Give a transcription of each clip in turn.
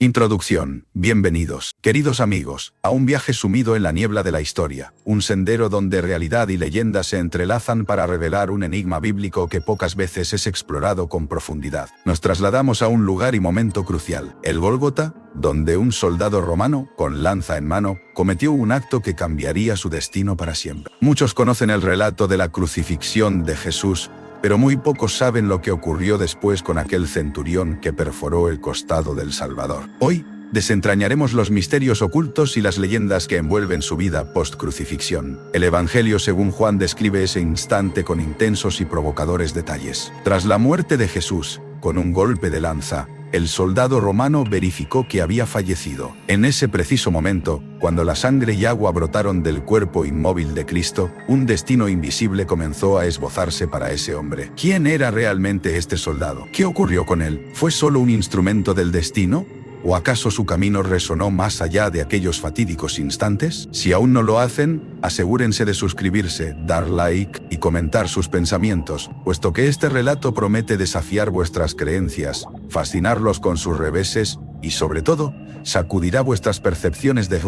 Introducción. Bienvenidos, queridos amigos, a un viaje sumido en la niebla de la historia, un sendero donde realidad y leyenda se entrelazan para revelar un enigma bíblico que pocas veces es explorado con profundidad. Nos trasladamos a un lugar y momento crucial, el Gólgota, donde un soldado romano, con lanza en mano, cometió un acto que cambiaría su destino para siempre. Muchos conocen el relato de la crucifixión de Jesús, pero muy pocos saben lo que ocurrió después con aquel centurión que perforó el costado del Salvador. Hoy, desentrañaremos los misterios ocultos y las leyendas que envuelven su vida post-crucifixión. El Evangelio según Juan describe ese instante con intensos y provocadores detalles. Tras la muerte de Jesús, con un golpe de lanza, el soldado romano verificó que había fallecido. En ese preciso momento, cuando la sangre y agua brotaron del cuerpo inmóvil de Cristo, un destino invisible comenzó a esbozarse para ese hombre. ¿Quién era realmente este soldado? ¿Qué ocurrió con él? ¿Fue solo un instrumento del destino? ¿O acaso su camino resonó más allá de aquellos fatídicos instantes? Si aún no lo hacen, asegúrense de suscribirse, dar like y comentar sus pensamientos, puesto que este relato promete desafiar vuestras creencias, fascinarlos con sus reveses y, sobre todo, sacudirá vuestras percepciones de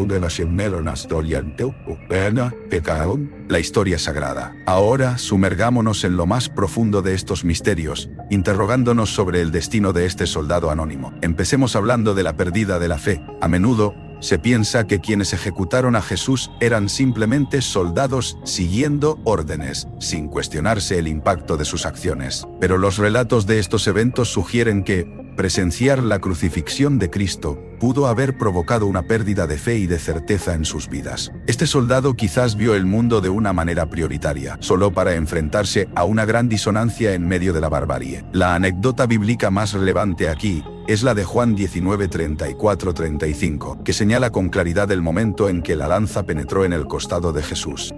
la historia sagrada. Ahora, sumergámonos en lo más profundo de estos misterios, interrogándonos sobre el destino de este soldado anónimo. Empecemos hablando de la pérdida de la fe. A menudo, se piensa que quienes ejecutaron a Jesús eran simplemente soldados siguiendo órdenes, sin cuestionarse el impacto de sus acciones. Pero los relatos de estos eventos sugieren que presenciar la crucifixión de Cristo pudo haber provocado una pérdida de fe y de certeza en sus vidas. Este soldado quizás vio el mundo de una manera prioritaria, solo para enfrentarse a una gran disonancia en medio de la barbarie. La anécdota bíblica más relevante aquí es la de Juan 19:34-35, que señala con claridad el momento en que la lanza penetró en el costado de Jesús.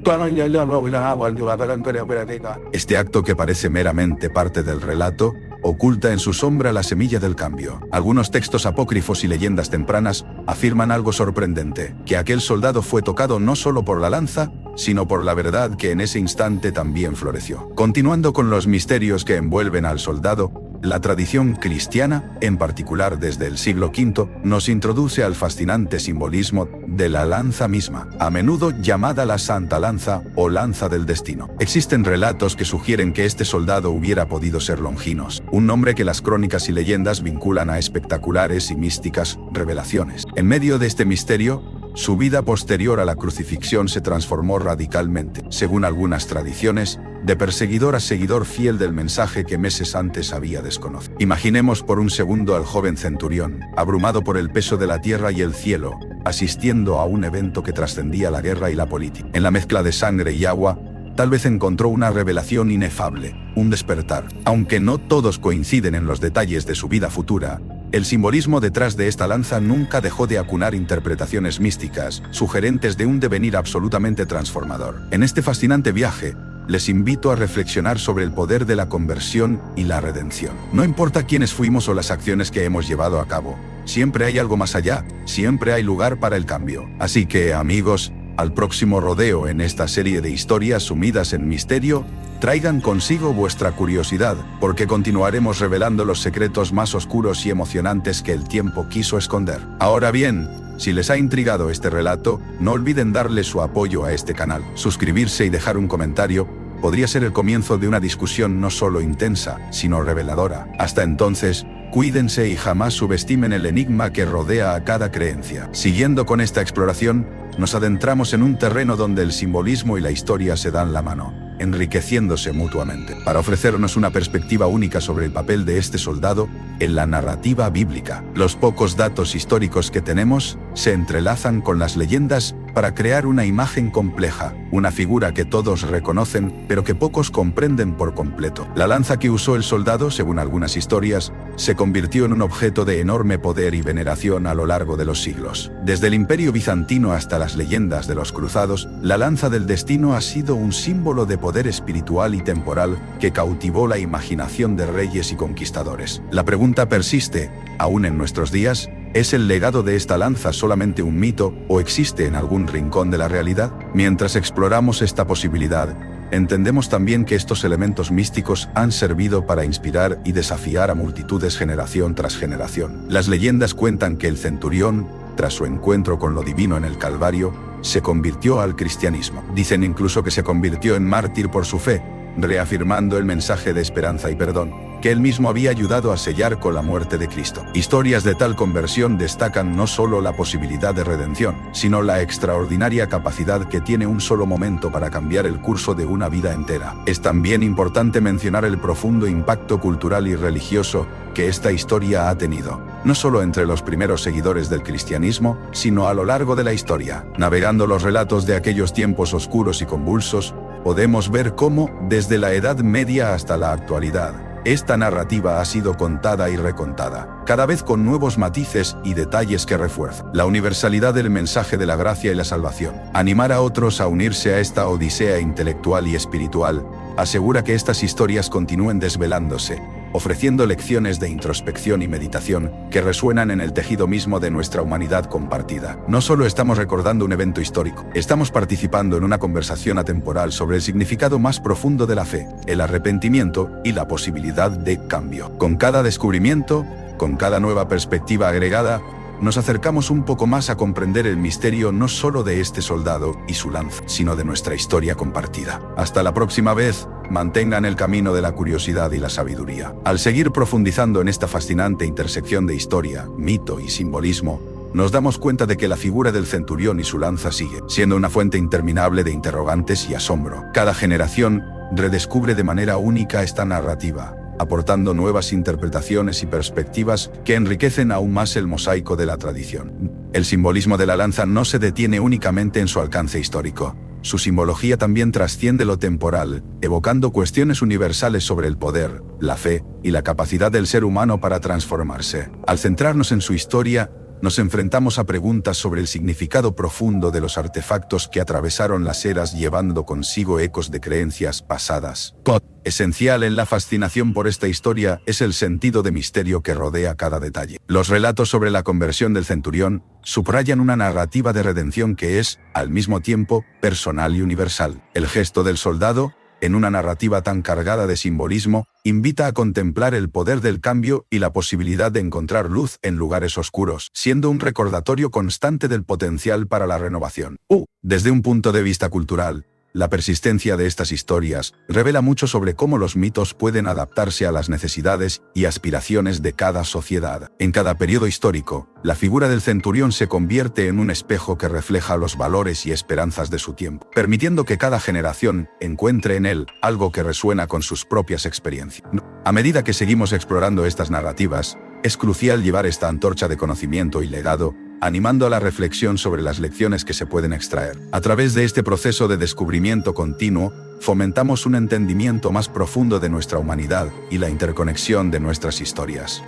Este acto, que parece meramente parte del relato, oculta en su sombra la semilla del cambio. Algunos textos apócrifos y leyendas tempranas afirman algo sorprendente, que aquel soldado fue tocado no solo por la lanza, sino por la verdad que en ese instante también floreció. Continuando con los misterios que envuelven al soldado, la tradición cristiana, en particular desde el siglo V, nos introduce al fascinante simbolismo de la lanza misma, a menudo llamada la Santa Lanza o Lanza del Destino. Existen relatos que sugieren que este soldado hubiera podido ser Longinos, un nombre que las crónicas y leyendas vinculan a espectaculares y místicas revelaciones. En medio de este misterio, su vida posterior a la crucifixión se transformó radicalmente, según algunas tradiciones, de perseguidor a seguidor fiel del mensaje que meses antes había desconocido. Imaginemos por un segundo al joven centurión, abrumado por el peso de la tierra y el cielo, asistiendo a un evento que trascendía la guerra y la política. En la mezcla de sangre y agua, tal vez encontró una revelación inefable, un despertar. Aunque no todos coinciden en los detalles de su vida futura, el simbolismo detrás de esta lanza nunca dejó de acunar interpretaciones místicas, sugerentes de un devenir absolutamente transformador. En este fascinante viaje, les invito a reflexionar sobre el poder de la conversión y la redención. No importa quiénes fuimos o las acciones que hemos llevado a cabo, siempre hay algo más allá, siempre hay lugar para el cambio. Así que, amigos, al próximo rodeo en esta serie de historias sumidas en misterio, traigan consigo vuestra curiosidad, porque continuaremos revelando los secretos más oscuros y emocionantes que el tiempo quiso esconder. Ahora bien, si les ha intrigado este relato, no olviden darle su apoyo a este canal. Suscribirse y dejar un comentario podría ser el comienzo de una discusión no solo intensa, sino reveladora. Hasta entonces, cuídense y jamás subestimen el enigma que rodea a cada creencia. Siguiendo con esta exploración, nos adentramos en un terreno donde el simbolismo y la historia se dan la mano, enriqueciéndose mutuamente, para ofrecernos una perspectiva única sobre el papel de este soldado en la narrativa bíblica. Los pocos datos históricos que tenemos se entrelazan con las leyendas para crear una imagen compleja, una figura que todos reconocen, pero que pocos comprenden por completo. La lanza que usó el soldado, según algunas historias, se convirtió en un objeto de enorme poder y veneración a lo largo de los siglos. Desde el Imperio Bizantino hasta las leyendas de los cruzados, la lanza del destino ha sido un símbolo de poder espiritual y temporal que cautivó la imaginación de reyes y conquistadores. La pregunta persiste, aún en nuestros días: ¿es el legado de esta lanza solamente un mito o existe en algún rincón de la realidad? Mientras exploramos esta posibilidad, entendemos también que estos elementos místicos han servido para inspirar y desafiar a multitudes generación tras generación. Las leyendas cuentan que el centurión, tras su encuentro con lo divino en el Calvario, se convirtió al cristianismo. Dicen incluso que se convirtió en mártir por su fe, reafirmando el mensaje de esperanza y perdón que él mismo había ayudado a sellar con la muerte de Cristo. Historias de tal conversión destacan no solo la posibilidad de redención, sino la extraordinaria capacidad que tiene un solo momento para cambiar el curso de una vida entera. Es también importante mencionar el profundo impacto cultural y religioso que esta historia ha tenido, no solo entre los primeros seguidores del cristianismo, sino a lo largo de la historia. Navegando los relatos de aquellos tiempos oscuros y convulsos, podemos ver cómo, desde la Edad Media hasta la actualidad, esta narrativa ha sido contada y recontada, cada vez con nuevos matices y detalles que refuerzan la universalidad del mensaje de la gracia y la salvación. Animar a otros a unirse a esta odisea intelectual y espiritual asegura que estas historias continúen desvelándose, ofreciendo lecciones de introspección y meditación que resuenan en el tejido mismo de nuestra humanidad compartida. No solo estamos recordando un evento histórico, estamos participando en una conversación atemporal sobre el significado más profundo de la fe, el arrepentimiento y la posibilidad de cambio. Con cada descubrimiento, con cada nueva perspectiva agregada, nos acercamos un poco más a comprender el misterio no solo de este soldado y su lanza, sino de nuestra historia compartida. Hasta la próxima vez, mantengan el camino de la curiosidad y la sabiduría. Al seguir profundizando en esta fascinante intersección de historia, mito y simbolismo, nos damos cuenta de que la figura del centurión y su lanza sigue siendo una fuente interminable de interrogantes y asombro. Cada generación redescubre de manera única esta narrativa, aportando nuevas interpretaciones y perspectivas que enriquecen aún más el mosaico de la tradición. El simbolismo de la lanza no se detiene únicamente en su alcance histórico. Su simbología también trasciende lo temporal, evocando cuestiones universales sobre el poder, la fe y la capacidad del ser humano para transformarse. Al centrarnos en su historia, nos enfrentamos a preguntas sobre el significado profundo de los artefactos que atravesaron las eras llevando consigo ecos de creencias pasadas. Esencial en la fascinación por esta historia es el sentido de misterio que rodea cada detalle. Los relatos sobre la conversión del centurión subrayan una narrativa de redención que es, al mismo tiempo, personal y universal. El gesto del soldado, en una narrativa tan cargada de simbolismo, invita a contemplar el poder del cambio y la posibilidad de encontrar luz en lugares oscuros, siendo un recordatorio constante del potencial para la renovación. Desde un punto de vista cultural, la persistencia de estas historias revela mucho sobre cómo los mitos pueden adaptarse a las necesidades y aspiraciones de cada sociedad. En cada periodo histórico, la figura del centurión se convierte en un espejo que refleja los valores y esperanzas de su tiempo, permitiendo que cada generación encuentre en él algo que resuena con sus propias experiencias. A medida que seguimos explorando estas narrativas, es crucial llevar esta antorcha de conocimiento y legado, animando a la reflexión sobre las lecciones que se pueden extraer. A través de este proceso de descubrimiento continuo, fomentamos un entendimiento más profundo de nuestra humanidad y la interconexión de nuestras historias.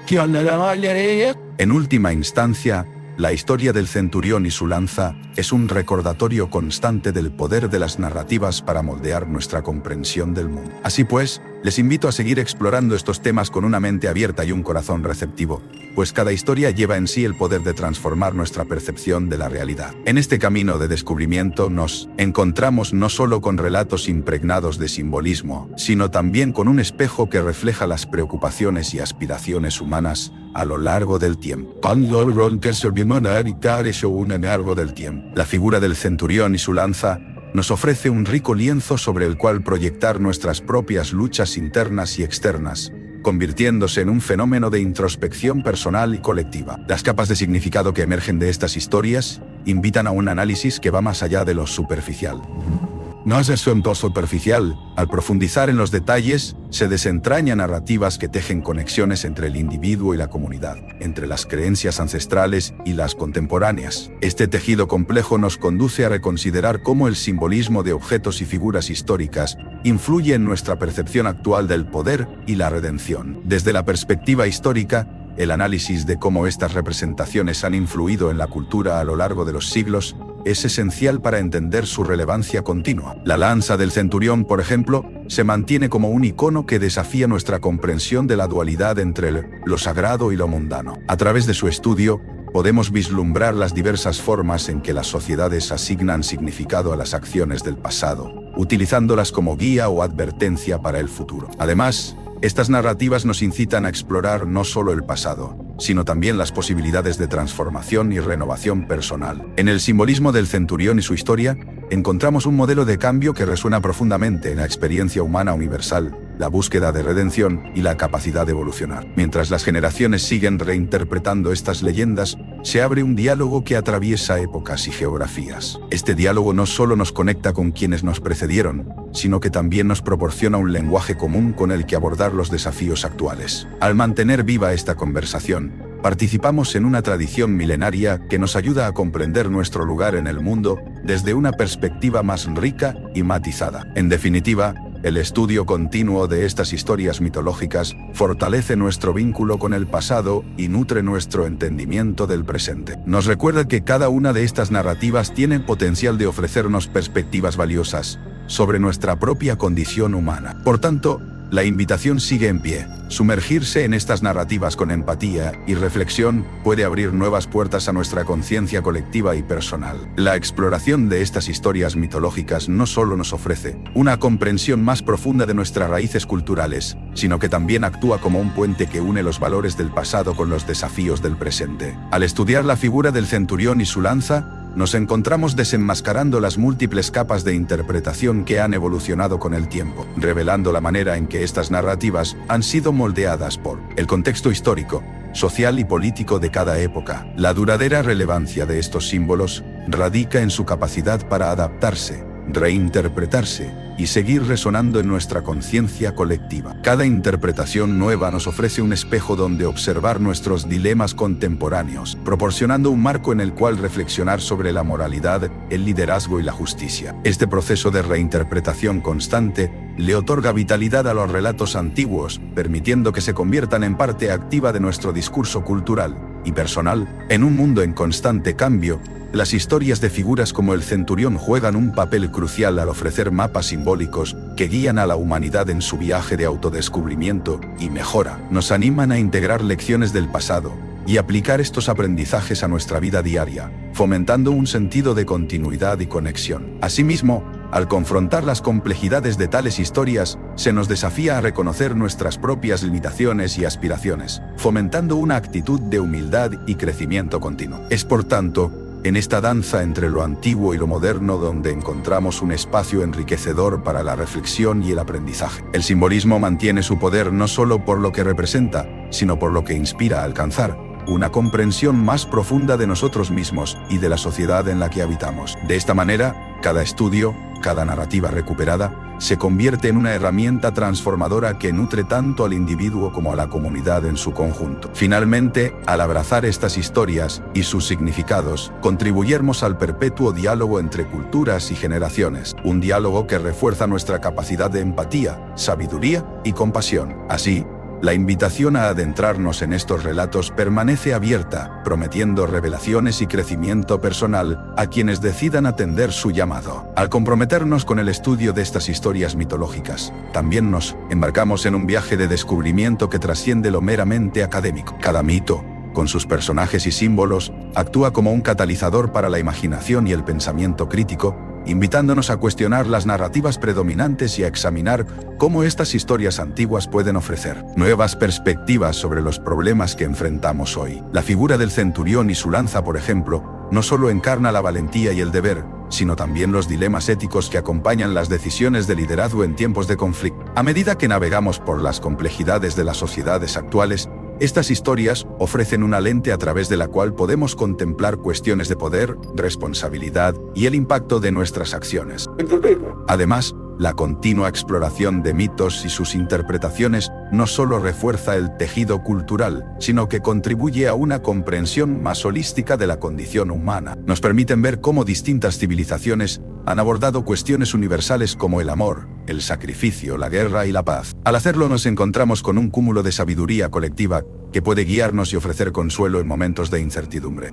En última instancia, la historia del centurión y su lanza es un recordatorio constante del poder de las narrativas para moldear nuestra comprensión del mundo. Así pues, les invito a seguir explorando estos temas con una mente abierta y un corazón receptivo, pues cada historia lleva en sí el poder de transformar nuestra percepción de la realidad. En este camino de descubrimiento nos encontramos no solo con relatos impregnados de simbolismo, sino también con un espejo que refleja las preocupaciones y aspiraciones humanas a lo largo del tiempo. La figura del centurión y su lanza nos ofrece un rico lienzo sobre el cual proyectar nuestras propias luchas internas y externas, convirtiéndose en un fenómeno de introspección personal y colectiva. Las capas de significado que emergen de estas historias invitan a un análisis que va más allá de lo superficial. No es eso en todo superficial. Al profundizar en los detalles, se desentrañan narrativas que tejen conexiones entre el individuo y la comunidad, entre las creencias ancestrales y las contemporáneas. Este tejido complejo nos conduce a reconsiderar cómo el simbolismo de objetos y figuras históricas influye en nuestra percepción actual del poder y la redención. Desde la perspectiva histórica, el análisis de cómo estas representaciones han influido en la cultura a lo largo de los siglos es esencial para entender su relevancia continua. La lanza del centurión, por ejemplo, se mantiene como un icono que desafía nuestra comprensión de la dualidad entre lo sagrado y lo mundano. A través de su estudio, podemos vislumbrar las diversas formas en que las sociedades asignan significado a las acciones del pasado, utilizándolas como guía o advertencia para el futuro. Además, estas narrativas nos incitan a explorar no solo el pasado, sino también las posibilidades de transformación y renovación personal. En el simbolismo del centurión y su historia, encontramos un modelo de cambio que resuena profundamente en la experiencia humana universal, la búsqueda de redención y la capacidad de evolucionar. Mientras las generaciones siguen reinterpretando estas leyendas, se abre un diálogo que atraviesa épocas y geografías. Este diálogo no solo nos conecta con quienes nos precedieron, sino que también nos proporciona un lenguaje común con el que abordar los desafíos actuales. Al mantener viva esta conversación, participamos en una tradición milenaria que nos ayuda a comprender nuestro lugar en el mundo desde una perspectiva más rica y matizada. En definitiva, el estudio continuo de estas historias mitológicas fortalece nuestro vínculo con el pasado y nutre nuestro entendimiento del presente. Nos recuerda que cada una de estas narrativas tiene el potencial de ofrecernos perspectivas valiosas sobre nuestra propia condición humana. Por tanto, la invitación sigue en pie. Sumergirse en estas narrativas con empatía y reflexión puede abrir nuevas puertas a nuestra conciencia colectiva y personal. La exploración de estas historias mitológicas no solo nos ofrece una comprensión más profunda de nuestras raíces culturales, sino que también actúa como un puente que une los valores del pasado con los desafíos del presente. Al estudiar la figura del centurión y su lanza, nos encontramos desenmascarando las múltiples capas de interpretación que han evolucionado con el tiempo, revelando la manera en que estas narrativas han sido moldeadas por el contexto histórico, social y político de cada época. La duradera relevancia de estos símbolos radica en su capacidad para adaptarse, reinterpretarse y seguir resonando en nuestra conciencia colectiva. Cada interpretación nueva nos ofrece un espejo donde observar nuestros dilemas contemporáneos, proporcionando un marco en el cual reflexionar sobre la moralidad, el liderazgo y la justicia. Este proceso de reinterpretación constante le otorga vitalidad a los relatos antiguos, permitiendo que se conviertan en parte activa de nuestro discurso cultural y personal. En un mundo en constante cambio, las historias de figuras como el centurión juegan un papel crucial al ofrecer mapas simbólicos que guían a la humanidad en su viaje de autodescubrimiento y mejora. Nos animan a integrar lecciones del pasado y aplicar estos aprendizajes a nuestra vida diaria, fomentando un sentido de continuidad y conexión. Asimismo, al confrontar las complejidades de tales historias, se nos desafía a reconocer nuestras propias limitaciones y aspiraciones, fomentando una actitud de humildad y crecimiento continuo. Es por tanto, en esta danza entre lo antiguo y lo moderno donde encontramos un espacio enriquecedor para la reflexión y el aprendizaje. El simbolismo mantiene su poder no solo por lo que representa, sino por lo que inspira a alcanzar una comprensión más profunda de nosotros mismos y de la sociedad en la que habitamos. De esta manera, cada estudio, cada narrativa recuperada, se convierte en una herramienta transformadora que nutre tanto al individuo como a la comunidad en su conjunto. Finalmente, al abrazar estas historias y sus significados, contribuiremos al perpetuo diálogo entre culturas y generaciones, un diálogo que refuerza nuestra capacidad de empatía, sabiduría y compasión. Así, la invitación a adentrarnos en estos relatos permanece abierta, prometiendo revelaciones y crecimiento personal a quienes decidan atender su llamado. Al comprometernos con el estudio de estas historias mitológicas, también nos embarcamos en un viaje de descubrimiento que trasciende lo meramente académico. Cada mito, con sus personajes y símbolos, actúa como un catalizador para la imaginación y el pensamiento crítico, invitándonos a cuestionar las narrativas predominantes y a examinar cómo estas historias antiguas pueden ofrecer nuevas perspectivas sobre los problemas que enfrentamos hoy. La figura del centurión y su lanza, por ejemplo, no solo encarna la valentía y el deber, sino también los dilemas éticos que acompañan las decisiones de liderazgo en tiempos de conflicto. A medida que navegamos por las complejidades de las sociedades actuales, estas historias ofrecen una lente a través de la cual podemos contemplar cuestiones de poder, responsabilidad y el impacto de nuestras acciones. Además, la continua exploración de mitos y sus interpretaciones no solo refuerza el tejido cultural, sino que contribuye a una comprensión más holística de la condición humana. Nos permiten ver cómo distintas civilizaciones han abordado cuestiones universales como el amor, el sacrificio, la guerra y la paz. Al hacerlo nos encontramos con un cúmulo de sabiduría colectiva que puede guiarnos y ofrecer consuelo en momentos de incertidumbre.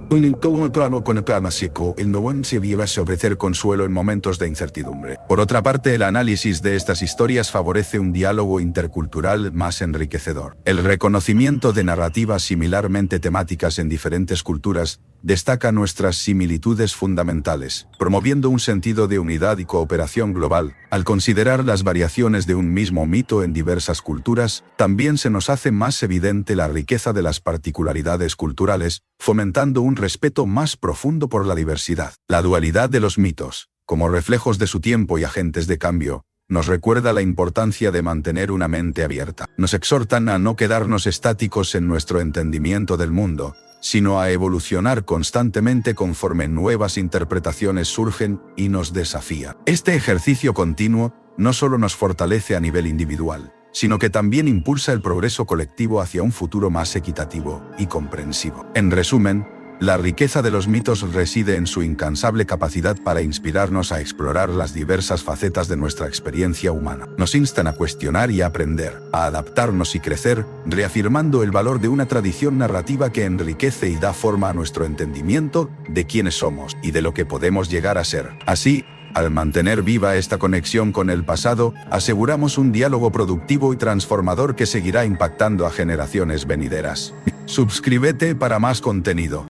Ofrecer consuelo en momentos de incertidumbre. Por otra parte, el análisis de estas historias favorece un diálogo intercultural más enriquecedor. El reconocimiento de narrativas similarmente temáticas en diferentes culturas destaca nuestras similitudes fundamentales, promoviendo un sentido de unidad y cooperación global. Al considerar las variaciones de un mismo mito en diversas culturas, también se nos hace más evidente la riqueza de las particularidades culturales, fomentando un respeto más profundo por la diversidad. La dualidad de los mitos, como reflejos de su tiempo y agentes de cambio, nos recuerda la importancia de mantener una mente abierta. Nos exhortan a no quedarnos estáticos en nuestro entendimiento del mundo, sino a evolucionar constantemente conforme nuevas interpretaciones surgen y nos desafía. Este ejercicio continuo no solo nos fortalece a nivel individual, sino que también impulsa el progreso colectivo hacia un futuro más equitativo y comprensivo. En resumen, la riqueza de los mitos reside en su incansable capacidad para inspirarnos a explorar las diversas facetas de nuestra experiencia humana. Nos instan a cuestionar y a aprender, a adaptarnos y crecer, reafirmando el valor de una tradición narrativa que enriquece y da forma a nuestro entendimiento de quiénes somos y de lo que podemos llegar a ser. Así, al mantener viva esta conexión con el pasado, aseguramos un diálogo productivo y transformador que seguirá impactando a generaciones venideras. Suscríbete para más contenido.